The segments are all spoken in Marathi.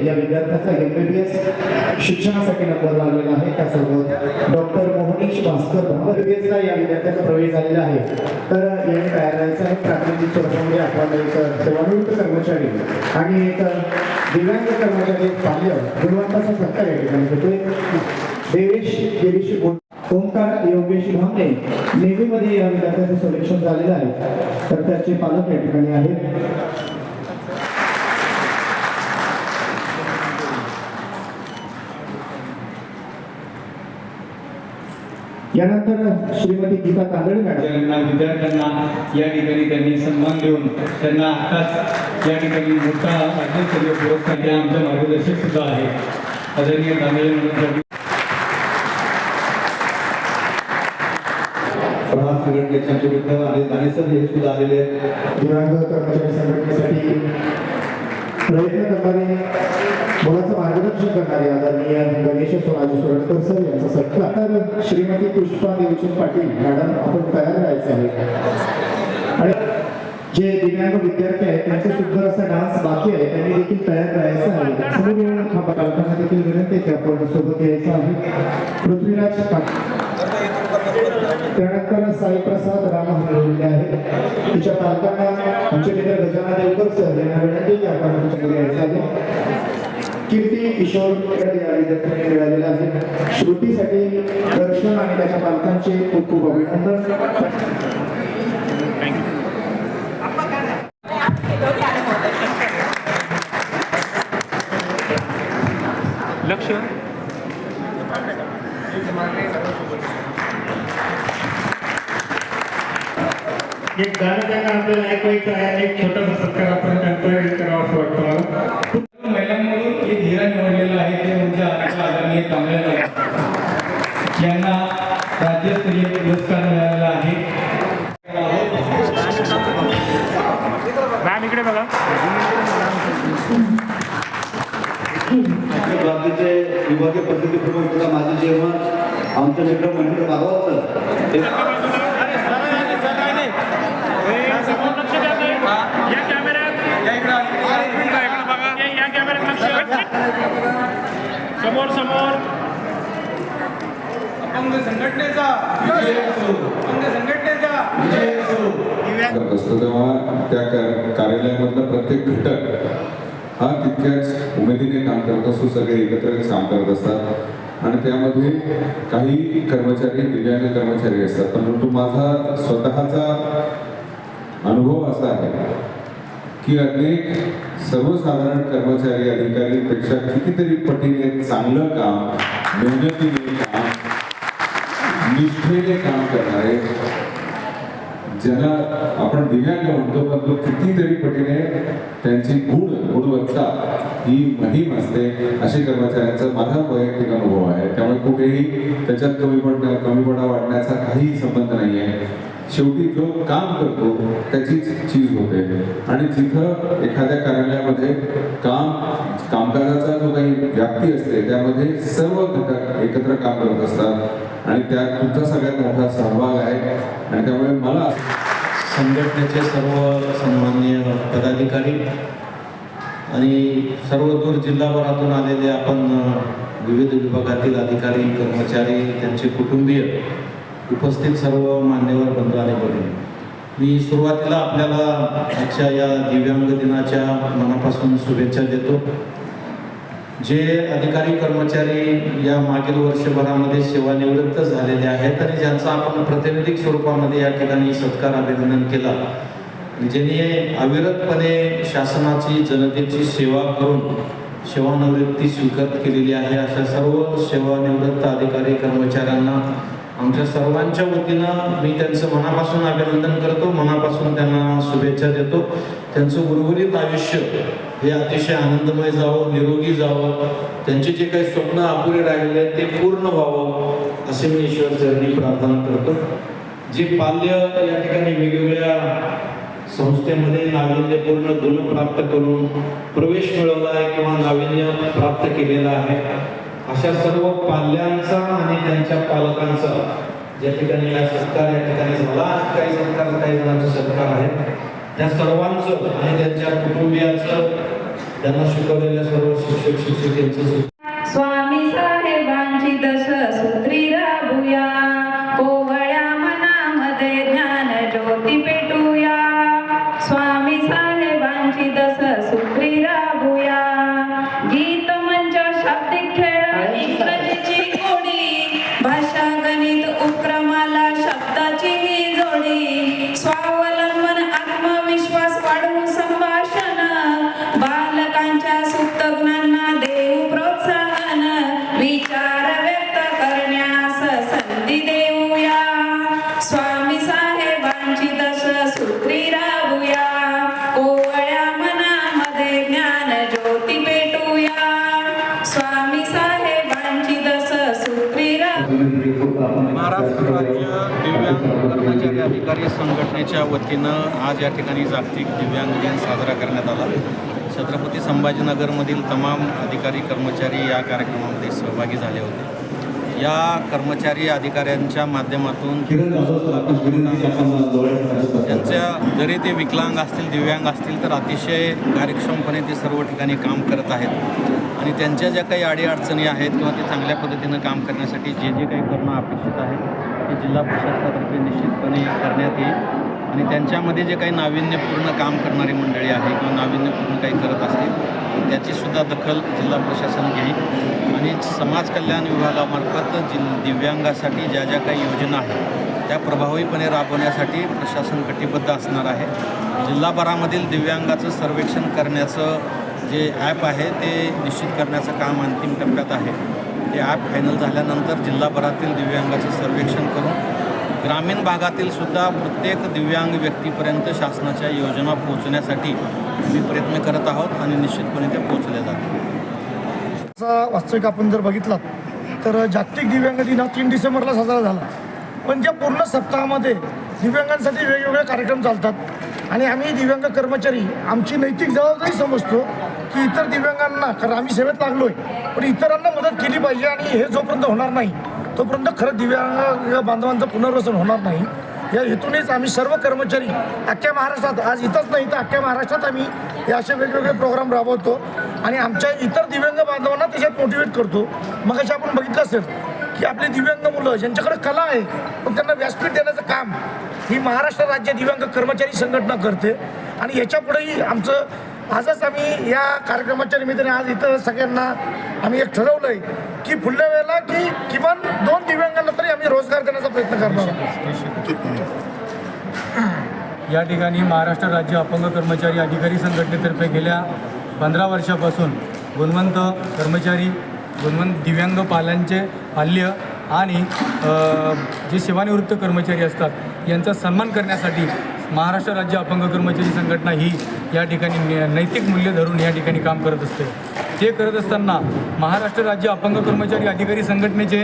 या विद्यार्थ्याचा MBBS शिक्षणासाठी नंबर लागलेला आहे। त्यासोबत डॉक्टर मोहनीश भास्कर MBBSला या विद्यार्थ्याचा प्रवेश झालेला आहे। तर या कार्यालयाचा प्रातिनिधिक स्वरूपामध्ये आपण एक सेवानिवृत्त कर्मचारी आणि एक दिव्यांग कर्मचारी पाल्य गुणवंताचा सत्कार या ठिकाणी होतोय। देवेश ओंकार योगेश भामने नेव्हीमध्ये या विद्यार्थ्याचं सिलेक्शन झालेलं आहे। तर त्याचे पालक या ठिकाणी आहेत। यानंतर श्रीमती गीता कांदळे मॅडम विद्यार्थ्यांना या ठिकाणी त्यांनी सन्मान देऊन त्यांना आताच या ठिकाणी मोठा राज्यस्तरीय पुरस्कार द्या आमच्या मार्गदर्शक सुद्धा आहे आदरणीय कांदळे मॅडम प्रभात संघटनेच्या विरुद्ध आणि दानेसर हे सुद्धा आलेले दिव्यांग कर्मचारी संघटनेसाठी प्रयत्न करणारे मुलाचं मार्गदर्शन करणारे आदरणीय गणेश सोनाजी सोरटकर सर यांचा सत्कार। तर श्रीमती पुष्पा देवचंद पाटील मॅडम आपण तयार राहायचे आहे आणि जे दिव्यांग विद्यार्थी आहेत त्यांचे सुंदर असा डान्स बाकी आहे त्यांनी देखील तयार राहायचं आहे। समोर येऊन हा पालकांना देखील विनंती आहे की आपण सोबत यायचं आहे। पृथ्वीराज पाटील त्यानंतर साईप्रसाद राम हरवलेले आहेत। तिच्या पालकांना आमचे मित्र गजानन देवकर सर यांना विनंती की आपण आमच्याकडे यायचं आहे। कीर्ती किशोर या विद्यार्थ्यांनी मिळालेला आहे। श्रुतीसाठी दर्शन आणि त्याच्या पालकांचे खूप खूप अभिनंदन। लक्ष एक गाणं त्यांना आपल्याला ऐकवायचं आहे। एक छोटासा सत्कार आपण त्यांचा करावा असं वाटतं मला। महिलांमधून एक हिरा निवडलेला आहे ते म्हणजे आदरणीय कांदळे यांना राज्यस्तरीय पुरस्कार मिळालेला आहे। मॅम इकडे बघा बाकीचे विभागीय परिस्थिती प्रमुख माझे जेव्हा आमचं मित्र मंडळ भागवत समोर समोर अपंग संघटनेचा तेव्हा त्या कार्यालयामधला प्रत्येक घटक हा तितक्याच उमेदीने काम करत असतो। सगळे एकत्र काम करत असतात आणि त्यामध्ये काही कर्मचारी दिव्यांग कर्मचारी असतात। परंतु माझा स्वतःचा अनुभव असा आहे की अनेक सर्वसाधारण कर्मचारी अधिकारीपेक्षा कितीतरी पटीने चांगलं काम, मेहनतीने काम, निष्ठेने काम करणारे ज्यांना आपण दिव्यांग म्हणतो पण तो कितीतरी पटीने त्यांची गुणवत्ता ही महिम असते असे कर्मचाऱ्यांचा माझा वैयक्तिक अनुभव आहे। त्यामुळे कुठेही त्याच्यात कमीपणा वाढण्याचा काही संबंध नाही आहे। शेवटी जो काम करतो त्याचीच चीज होते आणि जिथं एखाद्या कार्यालयामध्ये कामकाजाचा जो काही व्याप्ती असते त्यामध्ये सर्व घटक एकत्र काम करत असतात आणि त्यात तुमचा सगळ्यात मोठा सहभाग आहे आणि त्यामुळे मला संघटनेचे सर्व सन्माननीय पदाधिकारी आणि सर्व दूर जिल्हाभरातून आलेले आपण विविध विभागातील अधिकारी कर्मचारी त्यांचे कुटुंबीय उपस्थित सर्व मान्यवर बंधू आणि भगिनी, मी सुरुवातीला आपल्याला आजच्या या दिव्यांग दिनाच्या मनापासून शुभेच्छा देतो। जे अधिकारी कर्मचारी या मागील वर्षभरामध्ये सेवानिवृत्त झालेले आहेत आणि ज्यांचा आपण प्रातिनिधिक स्वरूपामध्ये या ठिकाणी सत्कार अभिनंदन केला, ज्यांनी अविरतपणे शासनाची जनतेची सेवा करून सेवानिवृत्ती स्वीकार केलेली आहे, अशा सर्व सेवानिवृत्त अधिकारी कर्मचाऱ्यांना आमच्या सर्वांच्या वतीनं मी त्यांचं मनापासून अभिनंदन करतो, मनापासून त्यांना शुभेच्छा देतो। त्यांचं उर्वरित आयुष्य हे अतिशय आनंदमय जावं, निरोगी जावं, त्यांचे जे काही स्वप्न अपुरे राहिलेले ते पूर्ण व्हावं असे मी ईश्वर चरणी प्रार्थना करतो। जे पाल्य या ठिकाणी वेगवेगळ्या संस्थेमध्ये नाविन्यपूर्ण गुण प्राप्त करून प्रवेश मिळवला आहे किंवा नाविन्य प्राप्त केलेला आहे, अशा सर्व पाल्यांचा आणि त्यांच्या पालकांचा ज्या ठिकाणी हा सत्कार या ठिकाणी झाला, काही सत्कार काही जणांचे सत्कार आहेत, त्या सर्वांचं आणि त्यांच्या कुटुंबियांचं, त्यांना शिकवलेल्या सर्व शिक्षक शिक्षिकेचं स्वामी साहेबांची दशसूत्री राबूया, कोवळ्या मनामध्ये ज्ञान ज्योती पेटूया. स्वामी साहेबांची दशसूत्री राबूया, गीत मंच शाब्दिक खेळ इंग्रजीची गोडी, भाषा गणित उपक्रमाला शब्दाची ही जोडी, स्वावलंबन आत्मविश्वास वाढवू संभाषण, बालकांच्या सुप्त गुणांना देऊ प्रोत्साहन, विचार व्यक्त करण्यास संधी देऊया. स्वामी साहेबांची दशसूत्री राबूया, कोवळ्या मनामध्ये ज्ञान ज्योती पेटूया. स्वामी साहेबांची दशसूत्री महाराष्ट्र राज्य दिव्यांग कर्मचारी अधिकारी संघटनेच्या वतीनं आज या ठिकाणी जागतिक दिव्यांग दिन साजरा करण्यात आला. छत्रपती संभाजीनगरमधील तमाम अधिकारी कर्मचारी या कार्यक्रमामध्ये सहभागी झाले होते. या कर्मचारी अधिकाऱ्यांच्या माध्यमातून त्यांच्या जरी ते विकलांग असतील, दिव्यांग असतील, तर अतिशय कार्यक्षमपणे ते सर्व ठिकाणी काम करत आहेत आणि त्यांच्या ज्या काही अडीअडचणी आहेत किंवा ते चांगल्या पद्धतीनं काम करण्यासाठी जे जे काही करणं अपेक्षित आहे ते जिल्हा प्रशासनातर्फे निश्चितपणे करण्यात येईल. आणि त्यांच्यामध्ये जे काही नाविन्यपूर्ण काम करणारी मंडळी आहे किंवा नाविन्यपूर्ण काही करत असतील त्याचीसुद्धा दखल जिल्हा प्रशासन घेईल आणि समाज कल्याण विभागामार्फत दिव्यांगासाठी ज्या ज्या काही योजना आहेत त्या प्रभावीपणे राबवण्यासाठी प्रशासन कटिबद्ध असणार आहे. जिल्हाभरामधील दिव्यांगाचं सर्वेक्षण करण्याचं जे ॲप आहे ते निश्चित करण्याचं काम अंतिम टप्प्यात आहे. ते ॲप फायनल झाल्यानंतर जिल्हाभरातील दिव्यांगाचं सर्वेक्षण करून ग्रामीण भागातील सुद्धा प्रत्येक दिव्यांग व्यक्तीपर्यंत शासनाच्या योजना पोहोचण्यासाठी आम्ही प्रयत्न करत आहोत आणि निश्चितपणे ते पोहोचले जातील. वास्तविक आपण जर बघितलं तर जागतिक दिव्यांग दिन हा 3 डिसेंबरला साजरा झाला, पण ज्या पूर्ण सप्ताहामध्ये दिव्यांगांसाठी वेगवेगळे कार्यक्रम चालतात आणि आम्ही दिव्यांग कर्मचारी आमची नैतिक जबाबदारी समजतो की इतर दिव्यांगांना, कारण आम्ही सेवेत लागलो आहे, पण इतरांना मदत केली पाहिजे आणि हे जोपर्यंत होणार नाही तोपर्यंत खरं दिव्यांग बांधवांचं पुनर्वसन होणार नाही. या हेतूनेच आम्ही सर्व कर्मचारी अख्ख्या महाराष्ट्रात, आज इथंच नाही तर अख्ख्या महाराष्ट्रात आम्ही हे असे वेगवेगळे प्रोग्राम राबवतो आणि आमच्या इतर दिव्यांग बांधवांना त्याच्यात मोटिवेट करतो. मग अशा आपण बघितलं असेल की आपले दिव्यांग मुलं ज्यांच्याकडे कला आहे पण त्यांना व्यासपीठ देण्याचं काम ही महाराष्ट्र राज्य दिव्यांग कर्मचारी संघटना करते आणि याच्यापुढेही आमचं आजच आम्ही या कार्यक्रमाच्या निमित्ताने आज इथं सगळ्यांना आम्ही एक ठरवलं आहे की पुढल्या वेळेला की किमान 2 दिव्यांगांना तरी आम्ही रोजगार देण्याचा प्रयत्न करणार आहोत. या ठिकाणी महाराष्ट्र राज्य अपंग कर्मचारी अधिकारी संघटनेतर्फे गेल्या 15 वर्षापासून गुणवंत कर्मचारी, गुणवंत दिव्यांग पाल्य आणि जे सेवानिवृत्त कर्मचारी असतात यांचा सन्मान करण्यासाठी महाराष्ट्र राज्य अपंग कर्मचारी संघटना ही या ठिकाणी नैतिक मूल्य धरून या ठिकाणी काम करत असते. ते करत असताना महाराष्ट्र राज्य अपंग कर्मचारी अधिकारी संघटनेचे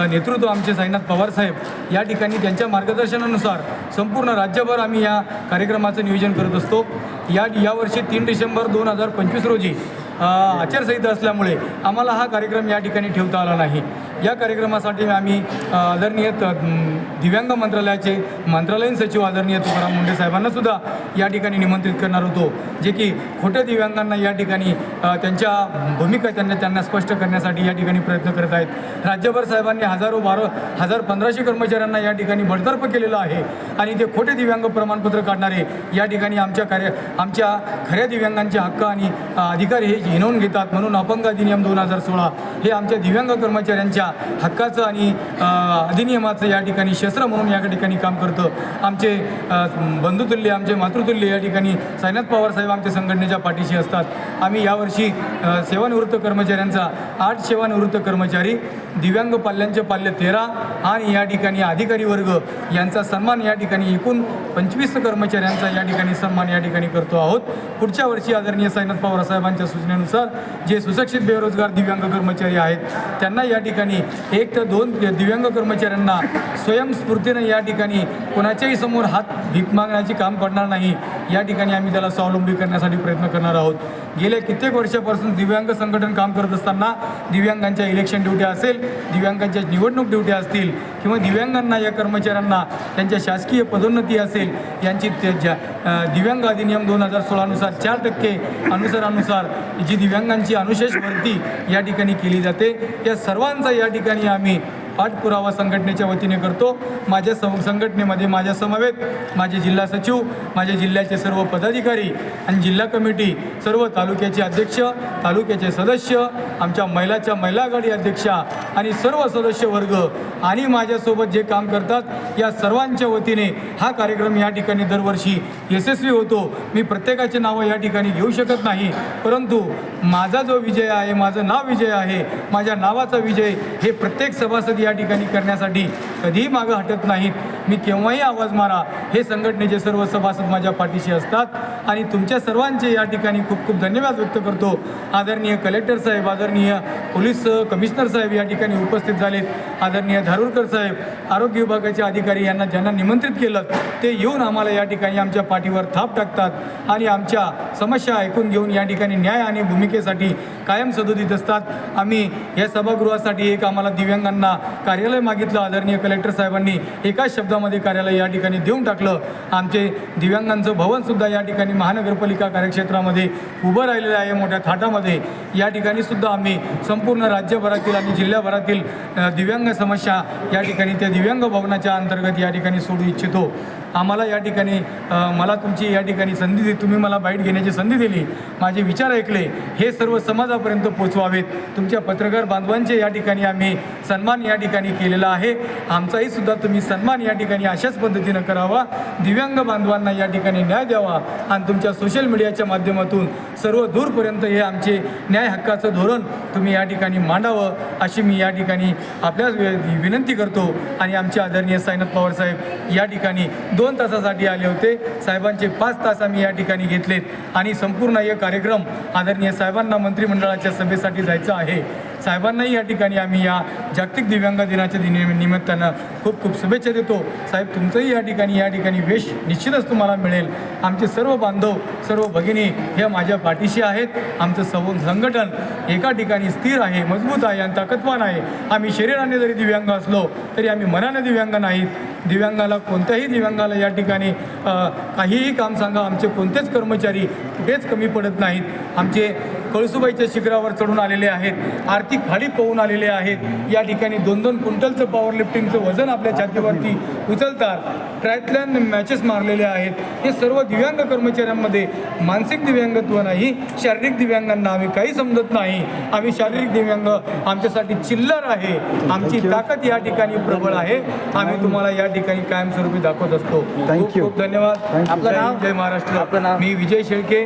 नेतृत्व आमचे साईनाथ पवार साहेब या ठिकाणी त्यांच्या मार्गदर्शनानुसार संपूर्ण राज्यभर आम्ही या कार्यक्रमाचं नियोजन करत असतो. यावर्षी 3 डिसेंबर 2025 रोजी आचारसंहिता असल्यामुळे आम्हाला हा कार्यक्रम या ठिकाणी ठेवता आला नाही. या कार्यक्रमासाठी आम्ही आदरणीय दिव्यांग मंत्रालयाचे मंत्रालयीन सचिव आदरणीय तुकाराम मुंडे साहेबांनासुद्धा या ठिकाणी निमंत्रित करणार होतो, जे की खोट्या दिव्यांगांना या ठिकाणी त्यांच्या भूमिका त्यांना स्पष्ट करण्यासाठी या ठिकाणी प्रयत्न करत आहेत. राज्यभर साहेबांनी 1500 कर्मचाऱ्यांना या ठिकाणी बडतर्फ केलेलं आहे आणि ते खोटे दिव्यांग प्रमाणपत्र काढणारे या ठिकाणी आमच्या खऱ्या दिव्यांगांचे हक्क आणि अधिकार हे हिणवून घेतात. म्हणून अपंग अधिनियम 2016 हे आमच्या दिव्यांग कर्मचाऱ्यांच्या हक्काचं आणि अधिनियमाचं या ठिकाणी शस्त्र म्हणून या ठिकाणी काम करतं. आमचे बंधुतुल्य, आमचे मातृतुल्य या ठिकाणी साईनाथ पवार साहेब आमच्या संघटनेच्या पाठीशी असतात. आम्ही यावर्षी सेवानिवृत्त कर्मचाऱ्यांचा 8 सेवानिवृत्त कर्मचारी, दिव्यांग पाल्यांचे पाल्य 13 आणि या ठिकाणी अधिकारी वर्ग यांचा सन्मान या ठिकाणी एकूण 25 कर्मचाऱ्यांचा या ठिकाणी सन्मान या ठिकाणी करतो आहोत. पुढच्या वर्षी आदरणीय साईनाथ पवार साहेबांच्या सूचनेनुसार जे सुशिक्षित बेरोजगार दिव्यांग कर्मचारी आहेत त्यांना या ठिकाणी 1 ते 2 दिव्यांग कर्मचाऱ्यांना स्वयंस्फूर्तीनं या ठिकाणी कोणाच्याही समोर हात भीक मागण्याचे काम पडणार नाही या ठिकाणी आम्ही त्याला स्वावलंबी करण्यासाठी प्रयत्न करणार आहोत. गेल्या कित्येक वर्षापासून दिव्यांग संघटन काम करत असताना दिव्यांगांच्या इलेक्शन ड्युट्या असेल, दिव्यांगांच्या निवडणूक ड्युट्या असतील किंवा दिव्यांगांना या कर्मचाऱ्यांना त्यांच्या शासकीय पदोन्नती असेल यांची दिव्यांग अधिनियम 2016नुसार 4% अनुसार जी दिव्यांगांची अनुशेष भरती या ठिकाणी केली जाते, या सर्वांचा या ठिकाणी आम्ही पाठपुरावा संघटनेच्या वतीने करतो. माझ्या संघटनेमध्ये माझ्या समवेत माझे जिल्हा सचिव, माझ्या जिल्ह्याचे सर्व पदाधिकारी आणि जिल्हा कमिटी, सर्व तालुक्याचे अध्यक्ष, तालुक्याचे सदस्य, आमच्या महिला आघाडी अध्यक्षा आणि सर्व सदस्य वर्ग आणि माझ्यासोबत जे काम करतात या सर्वांच्या वतीने हा कार्यक्रम या ठिकाणी दरवर्षी यशस्वी होतो. मी प्रत्येकाचे नावं या ठिकाणी घेऊ शकत नाही, परंतु माझा जो विजय आहे, माझं नाव विजय आहे, माझ्या नावाचा विजय हे प्रत्येक सभासद या ठिकाणी करण्यासाठी कधीही मागं हटत नाहीत. मी केव्हाही आवाज मारा, हे संघटनेचे सर्व सभासद माझ्या पाठीशी असतात आणि तुमच्या सर्वांचे या ठिकाणी खूप खूप धन्यवाद व्यक्त करतो. आदरणीय कलेक्टर साहेब, आदरणीय पोलीस कमिशनर साहेब या ठिकाणी उपस्थित झालेत, आदरणीय धारूरकर साहेब, आरोग्य विभागाचे अधिकारी यांना ज्यांना निमंत्रित केलं ते येऊन आम्हाला या ठिकाणी आमच्या पाठीवर थाप टाकतात आणि आमच्या समस्या ऐकून घेऊन या ठिकाणी न्याय आणि भूमिकेसाठी कायम सदोदित असतात. आम्ही या सभागृहासाठी एक आम्हाला दिव्यांगांना कार्यालय मागितलं, आदरणीय कलेक्टर साहेबांनी एकाच शब्दामध्ये कार्यालय या ठिकाणी देऊन टाकलं. आमचे दिव्यांगांचं भवनसुद्धा या ठिकाणी महानगरपालिका कार्यक्षेत्रामध्ये उभं राहिलेलं आहे मोठ्या थाटामध्ये. या ठिकाणी सुद्धा आम्ही संपूर्ण राज्यभरातील आणि जिल्ह्याभरातील दिव्यांग समस्या या ठिकाणी त्या दिव्यांग भवनाच्या अंतर्गत या ठिकाणी सोडू इच्छितो. आम्हाला या ठिकाणी मला तुमची या ठिकाणी संधी दिली, तुम्ही मला बाईट घेण्याची संधी दिली, माझे विचार ऐकले, हे सर्व समाजापर्यंत पोचवावेत. तुमच्या पत्रकार बांधवांचे या ठिकाणी आम्ही सन्मान या ठिकाणी केलेला आहे. आमचाही सुद्धा तुम्ही सन्मान या ठिकाणी अशाच पद्धतीनं करावा, दिव्यांग बांधवांना या ठिकाणी न्याय द्यावा आणि तुमच्या सोशल मीडियाच्या माध्यमातून सर्व दूरपर्यंत हे आमचे न्याय हक्काचं धोरण तुम्ही या ठिकाणी मांडावं अशी मी या ठिकाणी आपल्यास विनंती करतो. आणि आमचे आदरणीय साईनाथ पवार साहेब या ठिकाणी 2 तासासाठी आले होते, साहेबांचे 5 तास आम्ही या ठिकाणी घेतलेत आणि संपूर्ण हे कार्यक्रम आदरणीय साहेबांना मंत्रिमंडळाच्या सभेसाठी जायचं आहे. साहेबांनाही या ठिकाणी आम्ही या जागतिक दिव्यांग दिनाच्या निमित्तानं खूप खूप शुभेच्छा देतो. साहेब तुमचंही या ठिकाणी वेश निश्चितच तुम्हाला मिळेल. आमचे सर्व बांधव, सर्व भगिनी हे माझ्या पाठीशी आहेत. आमचं संघटन एका ठिकाणी स्थिर आहे, मजबूत आहे आणि ताकदवान आहे. आम्ही शरीराने जरी दिव्यांग असलो तरी आम्ही मनाने दिव्यांग नाहीत. दिव्यांगाला, कोणत्याही दिव्यांगाला या ठिकाणी काहीही काम सांगा, आमचे कोणतेच कर्मचारी कुठेच कमी पडत नाहीत. आमचे कळसुबाईच्या शिखरावर चढून आलेले आहेत, आर्थिक खाली पोहून आलेले आहेत. या ठिकाणी 2-2 क्विंटलचं पॉवर लिफ्टिंगचं वजन आपल्या छातीवरती उचलतात, ट्रायथलॉन मॅचेस मारलेले आहेत. हे सर्व दिव्यांग कर्मचाऱ्यांमध्ये मानसिक दिव्यांगत्व नाही, शारीरिक दिव्यांगांना आम्ही काही समजत नाही. आम्ही शारीरिक दिव्यांग आमच्यासाठी चिल्लर आहे, आमची ताकद या ठिकाणी प्रबळ आहे. आम्ही तुम्हाला या ठिकाणी कायमस्वरूपी दाखवत असतो. खूप खूप धन्यवाद. आपलं नाव? जय महाराष्ट्र. मी विजय शेळके.